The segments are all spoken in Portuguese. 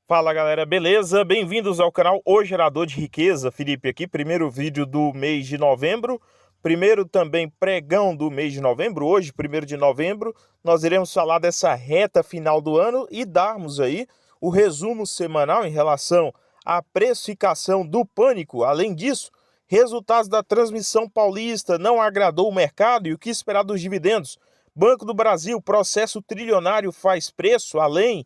Fala galera, beleza? Bem-vindos ao canal O Gerador de Riqueza. Felipe aqui, primeiro vídeo do mês de novembro, primeiro também pregão do mês de novembro. Hoje, 1º de novembro, nós iremos falar dessa reta final do ano e darmos aí o resumo semanal em relação à precificação do pânico. Além disso, resultados da transmissão paulista não agradou o mercado e o que esperar dos dividendos. Banco do Brasil, processo trilionário faz preço além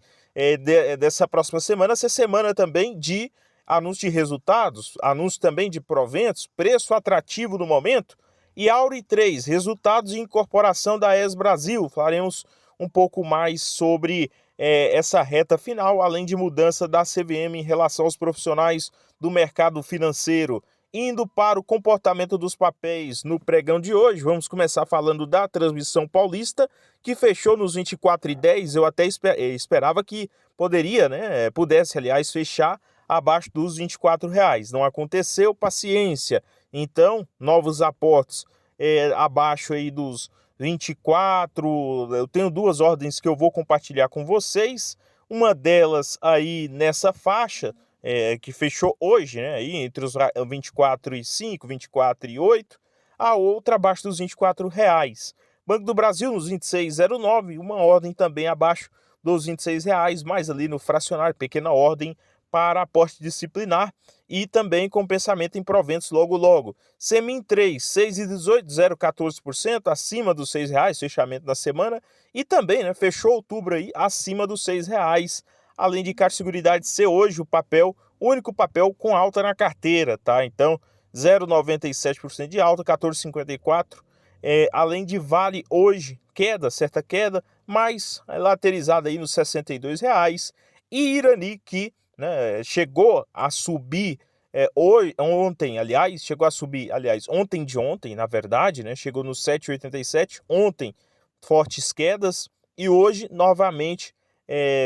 dessa próxima semana, essa semana também de anúncio de resultados, anúncio também de proventos, preço atrativo no momento, e Auri 3, resultados de incorporação da ES Brasil. Falaremos um pouco mais sobre essa reta final, além de mudança da CVM em relação aos profissionais do mercado financeiro. Indo para o comportamento dos papéis no pregão de hoje, vamos começar falando da transmissão paulista, que fechou nos 24,10. Eu até esperava que pudesse, aliás, fechar abaixo dos R$ 24. Não aconteceu, paciência. Então, novos aportes abaixo aí dos 24. Eu tenho duas ordens que eu vou compartilhar com vocês. Uma delas aí nessa faixa, que fechou hoje, né, aí entre os 24,5, 24,8, a outra abaixo dos R$ 24. Banco do Brasil nos 26,09, uma ordem também abaixo dos R$ 26, mais ali no fracionário, pequena ordem para aporte disciplinar e também com pensamento em proventos logo logo. Semin 3, 6,18, 0,14%, acima dos R$ 6, fechamento da semana, e também, né, fechou outubro aí acima dos R$ 6, além de Caixa Seguridade ser hoje o único papel com alta na carteira, tá? Então, 0,97% de alta, 14,54%. Além de Vale hoje, certa queda, mas laterizada aí nos R$ 62. E Irani, que, né, chegou a subir ontem de ontem, na verdade, né, chegou no 7,87, ontem fortes quedas, e hoje novamente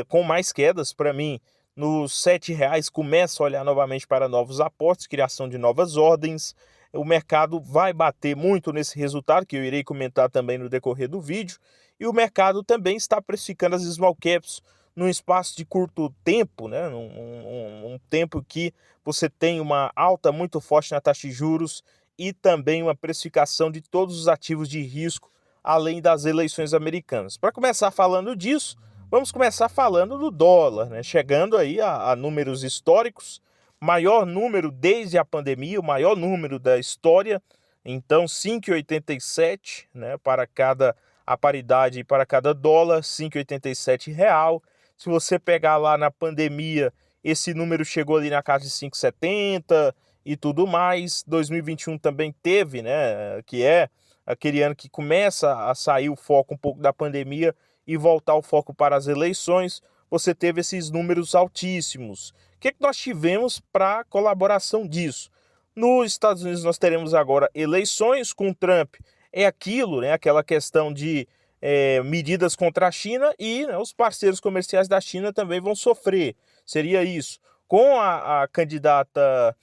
com mais quedas. Para mim, nos R$ 7 começa a olhar novamente para novos aportes, criação de novas ordens. O mercado vai bater muito nesse resultado, que eu irei comentar também no decorrer do vídeo, e o mercado também está precificando as small caps num espaço de curto tempo, né? Um tempo que você tem uma alta muito forte na taxa de juros e também uma precificação de todos os ativos de risco, além das eleições americanas. Para começar falando disso, vamos começar falando do dólar, né? Chegando aí a números históricos, maior número desde a pandemia, o maior número da história. Então, 5,87, né, para cada a paridade para cada dólar, 5,87 real. Se você pegar lá na pandemia, esse número chegou ali na casa de 5,70 e tudo mais. 2021 também teve, né, que é aquele ano que começa a sair o foco um pouco da pandemia e voltar o foco para as eleições. Você teve esses números altíssimos. O que nós tivemos para colaboração disso? Nos Estados Unidos nós teremos agora eleições com Trump. É aquilo, né, aquela questão de medidas contra a China e, né, os parceiros comerciais da China também vão sofrer. Seria isso. Com a candidata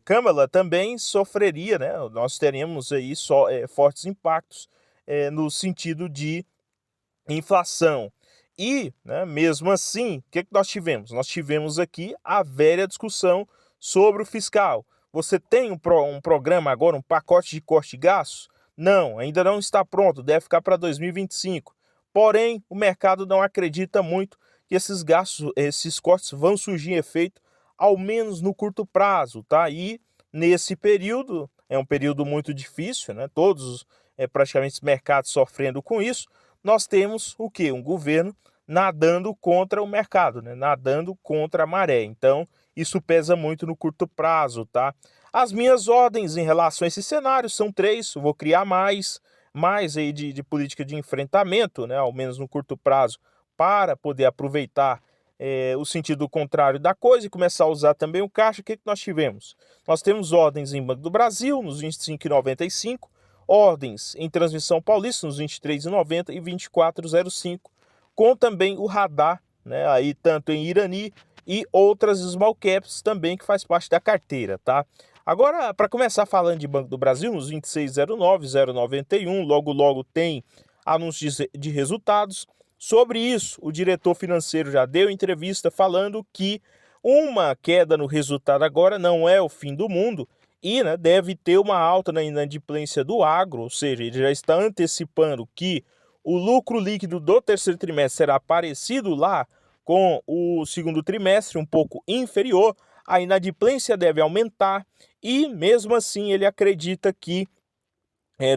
Kamala também sofreria, né? Nós teremos aí fortes impactos no sentido de inflação. E, né, mesmo assim, o que nós tivemos? Nós tivemos aqui a velha discussão sobre o fiscal. Você tem um programa agora, um pacote de corte de gastos? Não, ainda não está pronto, deve ficar para 2025. Porém, o mercado não acredita muito que esses gastos, esses cortes vão surgir em efeito, ao menos no curto prazo, tá? E nesse período, é um período muito difícil, né? Todos praticamente os mercados sofrendo com isso. Nós temos o quê? Um governo nadando contra o mercado, né? Nadando contra a maré. Então, isso pesa muito no curto prazo, tá? As minhas ordens em relação a esse cenário são três. Eu vou criar mais aí de política de enfrentamento, né? Ao menos no curto prazo, para poder aproveitar o sentido contrário da coisa e começar a usar também o caixa. O que nós tivemos? Nós temos ordens em Banco do Brasil, nos 25,95, ordens em Transmissão Paulista, nos 23,90 e 24,05, com também o radar, né, aí tanto em Irani e outras small caps também que faz parte da carteira, tá? Agora, para começar falando de Banco do Brasil, nos 26,09, 0,91, logo logo tem anúncios de resultados. Sobre isso, o diretor financeiro já deu entrevista falando que uma queda no resultado agora não é o fim do mundo e, né, deve ter uma alta na inadimplência do agro, ou seja, ele já está antecipando que o lucro líquido do terceiro trimestre será parecido lá com o segundo trimestre, um pouco inferior, a inadimplência deve aumentar e, mesmo assim, ele acredita que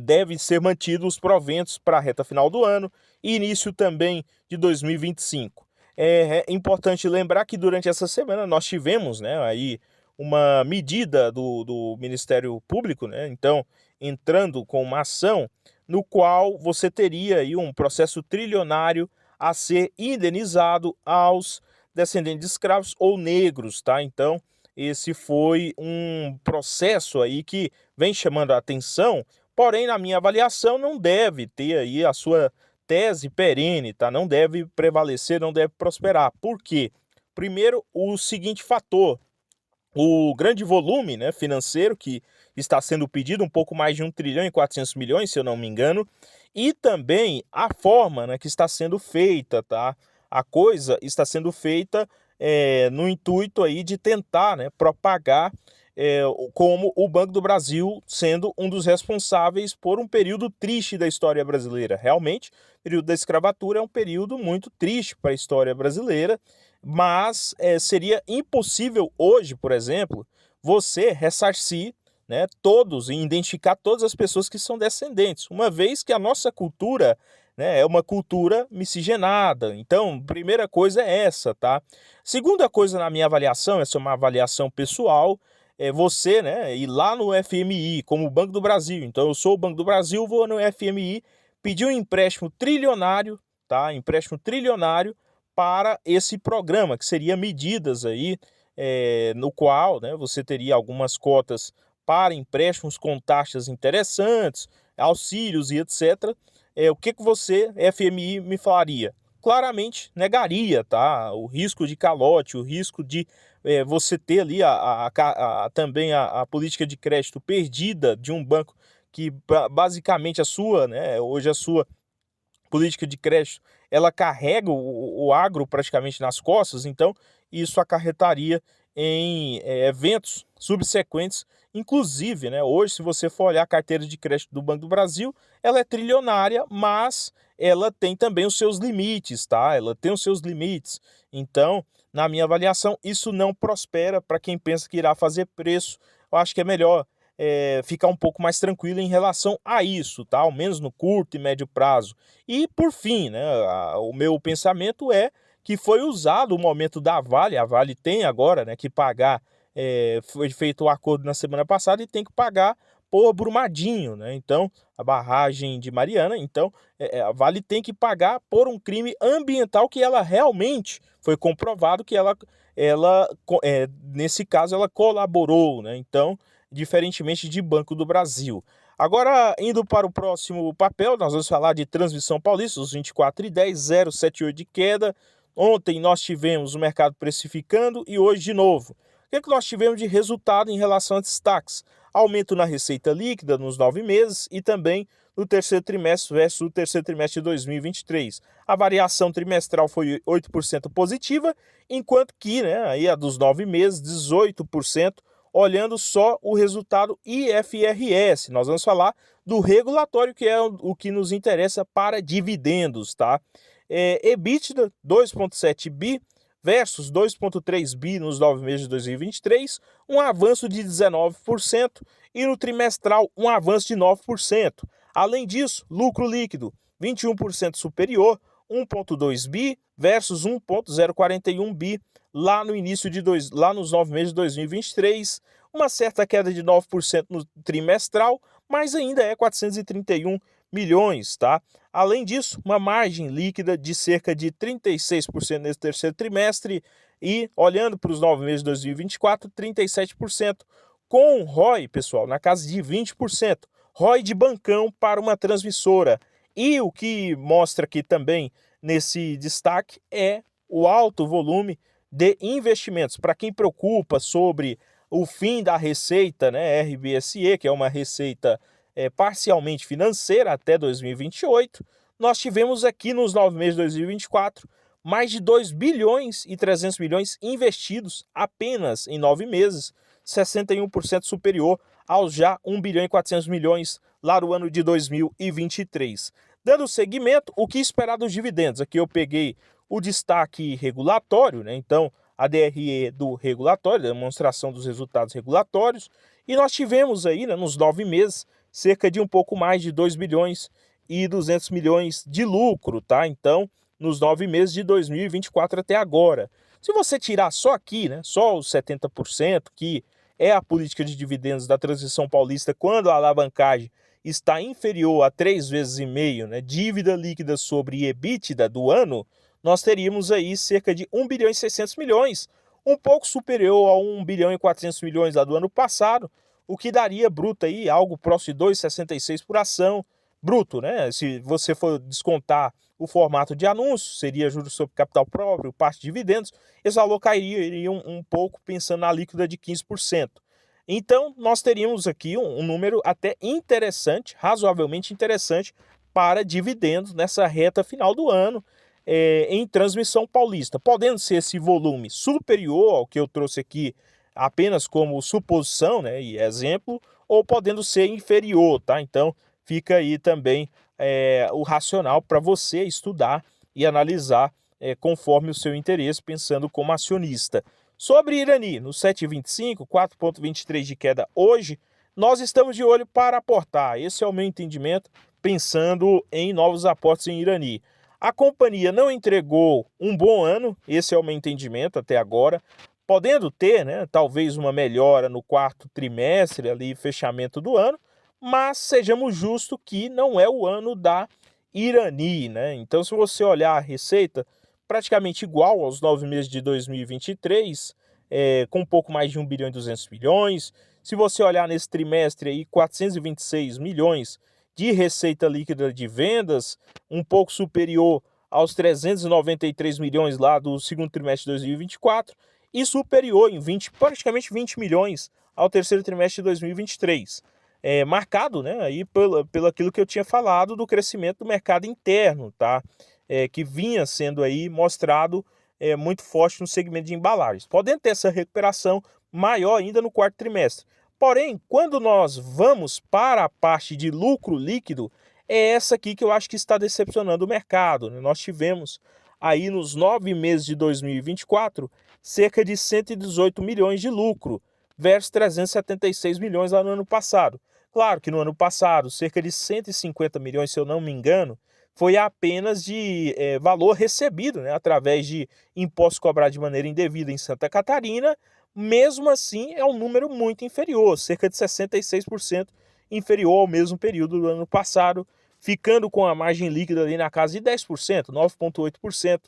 deve ser mantidos os proventos para a reta final do ano e início também de 2025. É importante lembrar que durante essa semana nós tivemos, né, aí uma medida do Ministério Público, né, então entrando com uma ação no qual você teria aí um processo trilionário a ser indenizado aos descendentes de escravos ou negros, tá? Então, esse foi um processo aí que vem chamando a atenção. Porém, na minha avaliação, não deve ter aí a sua tese perene, tá? Não deve prevalecer, não deve prosperar. Por quê? Primeiro, o seguinte fator: o grande volume, né, financeiro que está sendo pedido, um pouco mais de 1 trilhão e 400 milhões, se eu não me engano, e também a forma, né, que está sendo feita, tá? A coisa está sendo feita no intuito aí de tentar, né, propagar como o Banco do Brasil sendo um dos responsáveis por um período triste da história brasileira. Realmente, o período da escravatura é um período muito triste para a história brasileira, mas seria impossível hoje, por exemplo, você ressarcir, né, todos e identificar todas as pessoas que são descendentes, uma vez que a nossa cultura, né, é uma cultura miscigenada. Então, primeira coisa é essa, tá? Segunda coisa na minha avaliação, essa é uma avaliação pessoal, é você, né, ir lá no FMI, como o Banco do Brasil. Então, eu sou o Banco do Brasil, vou no FMI, pedir um empréstimo trilionário, tá? Empréstimo trilionário para esse programa, que seria medidas aí, no qual, né, você teria algumas cotas para empréstimos com taxas interessantes, auxílios e etc. O que você, FMI, me falaria? Claramente negaria, tá? O risco de calote, o risco de você ter ali também a política de crédito perdida de um banco que basicamente a sua, né, hoje a sua política de crédito, ela carrega o agro praticamente nas costas, então isso acarretaria em eventos subsequentes, inclusive, né, hoje se você for olhar a carteira de crédito do Banco do Brasil, ela é trilionária, mas ela tem também os seus limites, tá? Ela tem os seus limites. Então, na minha avaliação, isso não prospera para quem pensa que irá fazer preço. Eu acho que é melhor ficar um pouco mais tranquilo em relação a isso, tá? Ao menos no curto e médio prazo. E por fim, né, o meu pensamento é que foi usado o momento da Vale, a Vale tem agora, né, que pagar, foi feito o acordo na semana passada e tem que pagar por Brumadinho, né? Então, a barragem de Mariana, então a Vale tem que pagar por um crime ambiental que ela realmente foi comprovado que nesse caso ela colaborou, né? Então, diferentemente de Banco do Brasil. Agora, indo para o próximo papel, nós vamos falar de Transmissão Paulista, os 24,10, 0,78 de queda. Ontem nós tivemos o mercado precificando e hoje de novo. O que nós tivemos de resultado em relação a destaques? Aumento na receita líquida nos 9 meses e também no terceiro trimestre versus o terceiro trimestre de 2023. A variação trimestral foi 8% positiva, enquanto que, né, aí a dos 9 meses, 18%, olhando só o resultado IFRS. Nós vamos falar do regulatório, que é o que nos interessa para dividendos, tá? EBITDA 2,7 bi versus 2,3 bi nos 9 meses de 2023, um avanço de 19%, e no trimestral um avanço de 9%. Além disso, lucro líquido 21% superior, 1,2 bi versus 1,041 bi lá no início lá nos 9 meses de 2023, uma certa queda de 9% no trimestral, mas ainda é 431 milhões, tá? Além disso, uma margem líquida de cerca de 36% nesse terceiro trimestre e, olhando para os 9 meses de 2024, 37%, com ROI, pessoal, na casa de 20%, ROI de bancão para uma transmissora. E o que mostra aqui também nesse destaque é o alto volume de investimentos. Para quem preocupa sobre o fim da receita, né, RBSE, que é uma receita parcialmente financeira até 2028, nós tivemos aqui nos 9 meses de 2024 mais de 2 bilhões e 300 milhões investidos apenas em 9 meses, 61% superior aos já 1 bilhão e 400 milhões lá no ano de 2023. Dando seguimento, o que esperar dos dividendos? Aqui eu peguei o destaque regulatório, né? Então, a DRE do regulatório, demonstração dos resultados regulatórios, e nós tivemos aí, né, nos 9 meses, cerca de um pouco mais de 2 bilhões e 200 milhões de lucro, tá? Então, nos 9 meses de 2024 até agora. Se você tirar só aqui, né, só os 70%, que é a política de dividendos da transição paulista, quando a alavancagem está inferior a 3,5 vezes, né, dívida líquida sobre EBITDA do ano, nós teríamos aí cerca de 1 bilhão e 600 milhões, um pouco superior a 1 bilhão e 400 milhões lá do ano passado, o que daria bruto aí algo próximo de 2,66 por ação, bruto, né? Se você for descontar o formato de anúncio, seria juros sobre capital próprio, parte de dividendos, esse valor cairia um pouco pensando na líquida de 15%. Então, nós teríamos aqui um número até interessante, razoavelmente interessante, para dividendos nessa reta final do ano, em transmissão paulista, podendo ser esse volume superior ao que eu trouxe aqui apenas como suposição, né, e exemplo, ou podendo ser inferior, tá? Então, fica aí também o racional para você estudar e analisar conforme o seu interesse, pensando como acionista. Sobre Irani, no 7,25, 4,23 de queda hoje, nós estamos de olho para aportar. Esse é o meu entendimento, pensando em novos aportes em Irani. A companhia não entregou um bom ano, esse é o meu entendimento até agora, podendo ter, né, talvez uma melhora no quarto trimestre, ali, fechamento do ano, mas sejamos justos que não é o ano da Irani, né? Então, se você olhar a receita, praticamente igual aos 9 meses de 2023, com um pouco mais de 1 bilhão e 200 milhões. Se você olhar nesse trimestre aí, 426 milhões de receita líquida de vendas, um pouco superior aos 393 milhões lá do segundo trimestre de 2024 e superior em praticamente 20 milhões ao terceiro trimestre de 2023. Marcado, né, aí pelo aquilo que eu tinha falado do crescimento do mercado interno, tá? Que vinha sendo aí mostrado muito forte no segmento de embalagens, podendo ter essa recuperação maior ainda no quarto trimestre. Porém, quando nós vamos para a parte de lucro líquido, é essa aqui que eu acho que está decepcionando o mercado, né? Nós tivemos aí nos 9 meses de 2024 cerca de 118 milhões de lucro, versus 376 milhões lá no ano passado. Claro que no ano passado, cerca de 150 milhões, se eu não me engano, foi apenas de valor recebido, né, através de impostos cobrados de maneira indevida em Santa Catarina. Mesmo assim, é um número muito inferior, cerca de 66% inferior ao mesmo período do ano passado, ficando com a margem líquida ali na casa de 10%, 9,8%,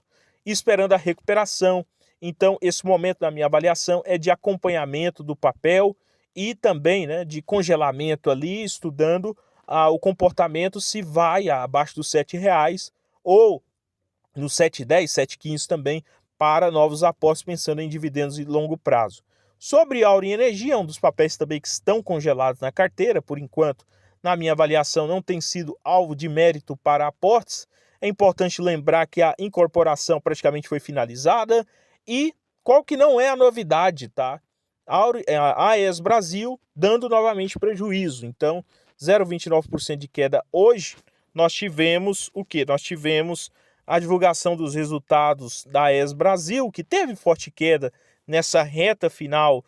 esperando a recuperação. Então, esse momento da minha avaliação é de acompanhamento do papel e também, né, de congelamento ali, estudando o comportamento, se vai abaixo dos R$ 7 ou no 7,10, 7,15 também, para novos aportes, pensando em dividendos de longo prazo. Sobre a Auren Energia, um dos papéis também que estão congelados na carteira, por enquanto, na minha avaliação, não tem sido alvo de mérito para aportes. É importante lembrar que a incorporação praticamente foi finalizada e qual que não é a novidade, tá? A AES Brasil dando novamente prejuízo. Então, 0,29% de queda hoje. Nós tivemos o quê? Nós tivemos a divulgação dos resultados da AES Brasil, que teve forte queda nessa reta final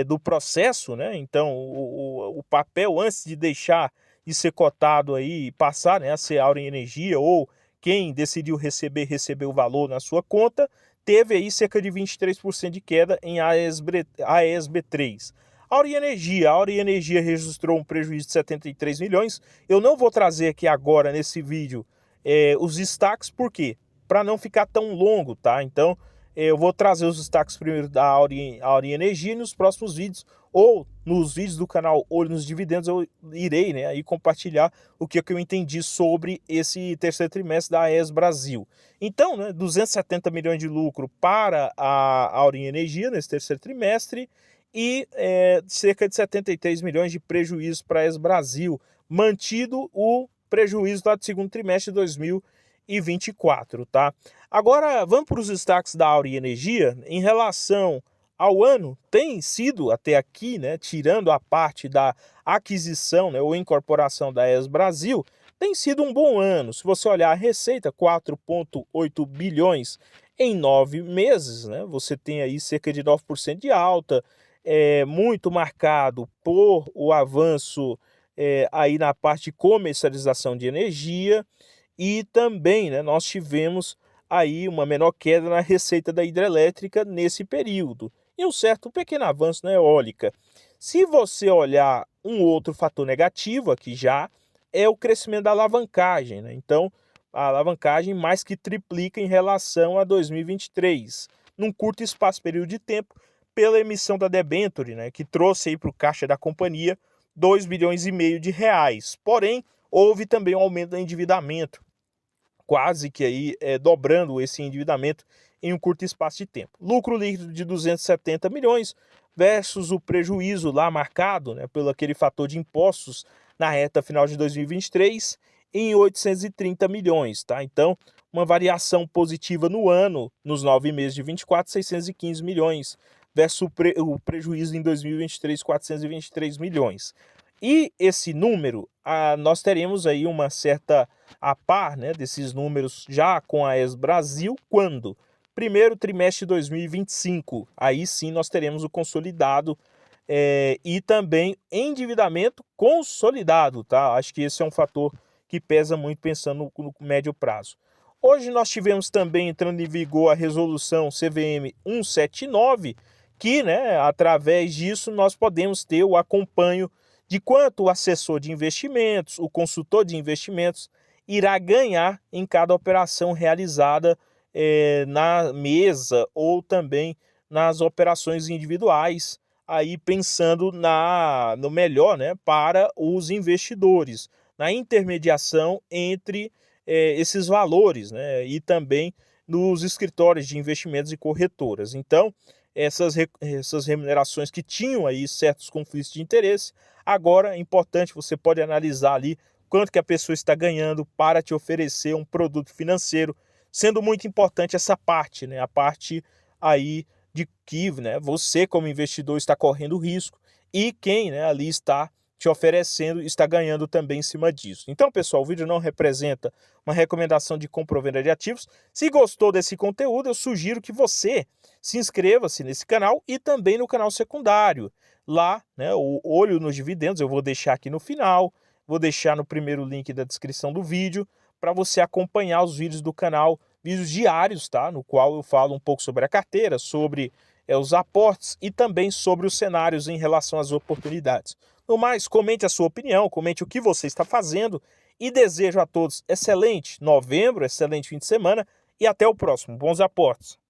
do processo, né? Então, o papel, antes de deixar de ser cotado aí e passar, né, a ser Auren Energia, ou quem decidiu receber o valor na sua conta, teve aí cerca de 23% de queda em AESB3. A Auren Energia registrou um prejuízo de 73 milhões. Eu não vou trazer aqui agora nesse vídeo os destaques, por quê? Para não ficar tão longo, tá? Então, eu vou trazer os destaques primeiro da Auren Energia e nos próximos vídeos, ou nos vídeos do canal Olho nos Dividendos, eu irei, né, aí compartilhar o que eu entendi sobre esse terceiro trimestre da AES Brasil. Então, né, 270 milhões de lucro para a Auren Energia nesse terceiro trimestre e cerca de 73 milhões de prejuízo para a AES Brasil, mantido o prejuízo lá do segundo trimestre de 2024, tá? Agora, vamos para os destaques da Auren Energia. Em relação ao ano, tem sido até aqui, né, tirando a parte da aquisição, né, ou incorporação da ES Brasil, tem sido um bom ano. Se você olhar a receita, 4,8 bilhões em 9 meses, né, você tem aí cerca de 9% de alta, muito marcado por o avanço aí na parte de comercialização de energia, e também, né, nós tivemos aí uma menor queda na receita da hidrelétrica nesse período, e um pequeno avanço na eólica. Se você olhar um outro fator negativo aqui já, é o crescimento da alavancagem, né? Então, a alavancagem mais que triplica em relação a 2023, num curto espaço período de tempo, pela emissão da debênture, né, que trouxe aí para o caixa da companhia 2,5 bilhões de reais. Porém, houve também um aumento do endividamento, quase que aí dobrando esse endividamento em um curto espaço de tempo. Lucro líquido de 270 milhões versus o prejuízo lá marcado, né, pelo aquele fator de impostos na reta final de 2023 em 830 milhões, tá? Então, uma variação positiva no ano, nos 9 meses de 24, 615 milhões, versus o prejuízo em 2023, 423 milhões. E esse número, nós teremos aí uma certa a par, né, desses números já com a ES Brasil, quando? Primeiro trimestre de 2025, aí sim nós teremos o consolidado e também endividamento consolidado, tá? Acho que esse é um fator que pesa muito pensando no médio prazo. Hoje nós tivemos também entrando em vigor a resolução CVM 179, que, né, através disso nós podemos ter o acompanho de quanto o assessor de investimentos, o consultor de investimentos, irá ganhar em cada operação realizada na mesa ou também nas operações individuais, aí pensando no melhor, né, para os investidores, na intermediação entre esses valores, né, e também nos escritórios de investimentos e corretoras. Então, essas remunerações que tinham aí certos conflitos de interesse, agora é importante, você pode analisar ali quanto que a pessoa está ganhando para te oferecer um produto financeiro, sendo muito importante essa parte, né, a parte aí de que, né, você como investidor está correndo risco e quem, né, ali está te oferecendo está ganhando também em cima disso. Então, pessoal, o vídeo não representa uma recomendação de compra ou venda de ativos. Se gostou desse conteúdo, eu sugiro que você se inscreva-se nesse canal e também no canal secundário. Lá, né, o Olho nos Dividendos, eu vou deixar aqui no final, vou deixar no primeiro link da descrição do vídeo, para você acompanhar os vídeos do canal, vídeos diários, tá? No qual eu falo um pouco sobre a carteira, sobre os aportes e também sobre os cenários em relação às oportunidades. No mais, comente a sua opinião, comente o que você está fazendo e desejo a todos excelente novembro, excelente fim de semana e até o próximo. Bons aportes!